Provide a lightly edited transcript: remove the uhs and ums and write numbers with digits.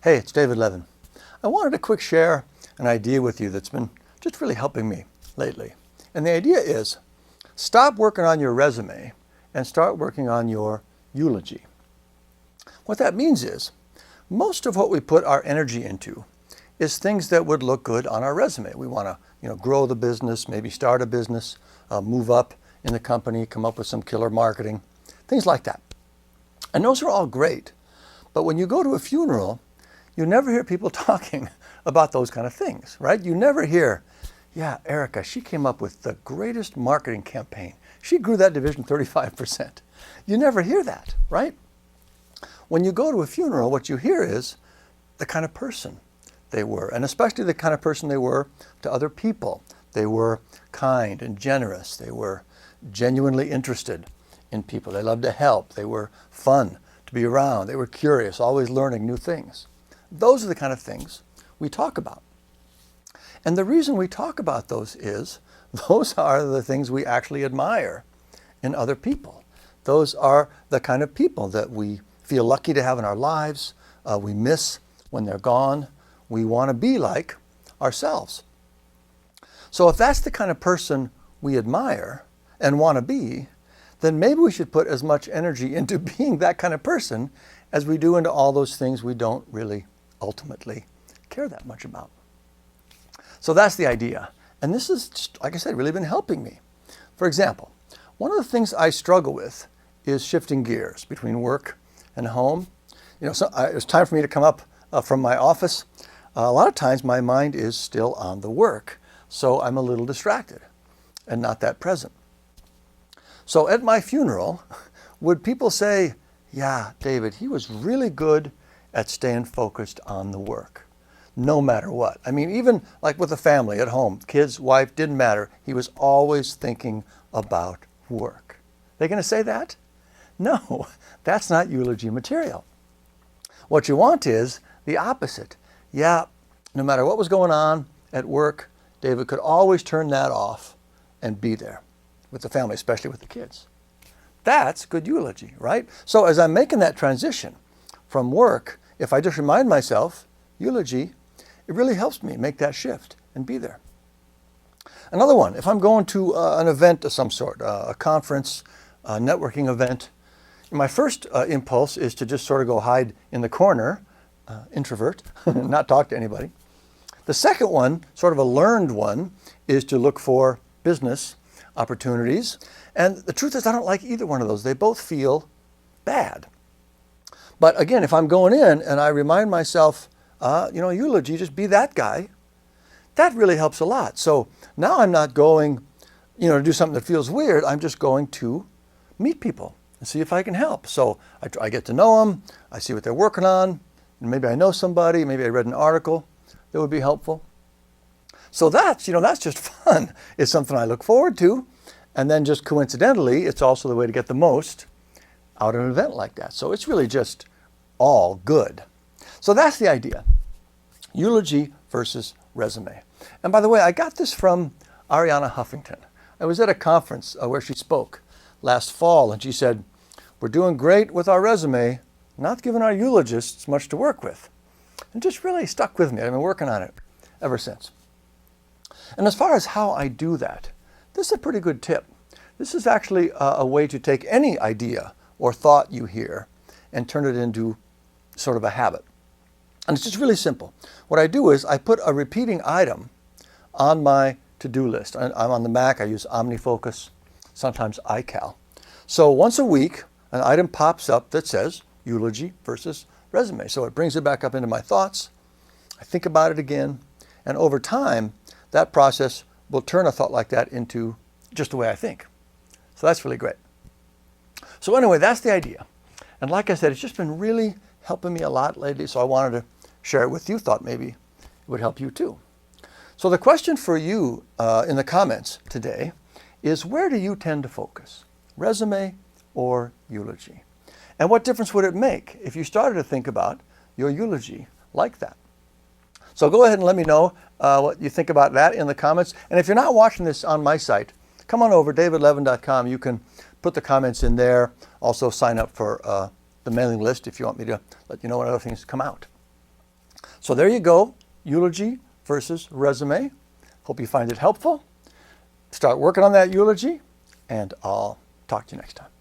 Hey, it's David Levin. I wanted to quick share an idea with you that's been just really helping me lately. And the idea is, stop working on your resume and start working on your eulogy. What that means is, most of what we put our energy into is things that would look good on our resume. We want to, grow the business, maybe start a business, move up in the company, come up with some killer marketing, things like that. And those are all great. But when you go to a funeral, you never hear people talking about those kind of things, right? You never hear, yeah, Erica, she came up with the greatest marketing campaign. She grew that division 35%. You never hear that, right? When you go to a funeral, what you hear is the kind of person they were, and especially the kind of person they were to other people. They were kind and generous. They were genuinely interested in people. They loved to help. They were fun to be around. They were curious, always learning new things. Those are the kind of things we talk about. And the reason we talk about those is, those are the things we actually admire in other people. Those are the kind of people that we feel lucky to have in our lives. We miss when they're gone. We want to be like ourselves. So if that's the kind of person we admire and want to be, then maybe we should put as much energy into being that kind of person as we do into all those things we don't really ultimately care that much about. So that's the idea. And this is, like I said, really been helping me. For example, one of the things I struggle with is shifting gears between work and home. It was time for me to come up from my office. A lot of times my mind is still on the work, so I'm a little distracted and not that present. So at my funeral, would people say, yeah, David, he was really good at staying focused on the work, no matter what. I mean, even like with the family at home, kids, wife, didn't matter. He was always thinking about work. They going to say that? No, that's not eulogy material. What you want is the opposite. Yeah, no matter what was going on at work, David could always turn that off and be there with the family, especially with the kids. That's good eulogy, right? So as I'm making that transition from work, if I just remind myself, eulogy, it really helps me make that shift and be there. Another one, if I'm going to an event of some sort, a conference, a networking event, my first impulse is to just sort of go hide in the corner, introvert, not talk to anybody. The second one, sort of a learned one, is to look for business opportunities. And the truth is, I don't like either one of those. They both feel bad. But again, if I'm going in and I remind myself, eulogy, just be that guy, that really helps a lot. So now I'm not going, to do something that feels weird. I'm just going to meet people and see if I can help. So I get to know them. I see what they're working on. And maybe I know somebody. Maybe I read an article that would be helpful. So that's just fun. It's something I look forward to. And then just coincidentally, it's also the way to get the most out of an event like that. So it's really just all good. So that's the idea. Eulogy versus resume. And by the way, I got this from Arianna Huffington. I was at a conference where she spoke last fall, and she said, we're doing great with our resume, not giving our eulogists much to work with. And just really stuck with me. I've been working on it ever since. And as far as how I do that, this is a pretty good tip. This is actually a way to take any idea or thought you hear and turn it into sort of a habit. And it's just really simple. What I do is I put a repeating item on my to-do list. I'm on the Mac. I use OmniFocus, sometimes iCal. So once a week, an item pops up that says eulogy versus resume. So it brings it back up into my thoughts. I think about it again. And over time, that process will turn a thought like that into just the way I think. So that's really great. So anyway, that's the idea. And like I said, it's just been really helping me a lot lately. So I wanted to share it with you. Thought maybe it would help you too. So the question for you in the comments today is, where do you tend to focus? Resume or eulogy? And what difference would it make if you started to think about your eulogy like that? So go ahead and let me know what you think about that in the comments. And if you're not watching this on my site, come on over, davidlevin.com. You can put the comments in there. Also sign up for the mailing list if you want me to let you know when other things come out. So there you go, eulogy versus resume. Hope you find it helpful. Start working on that eulogy, and I'll talk to you next time.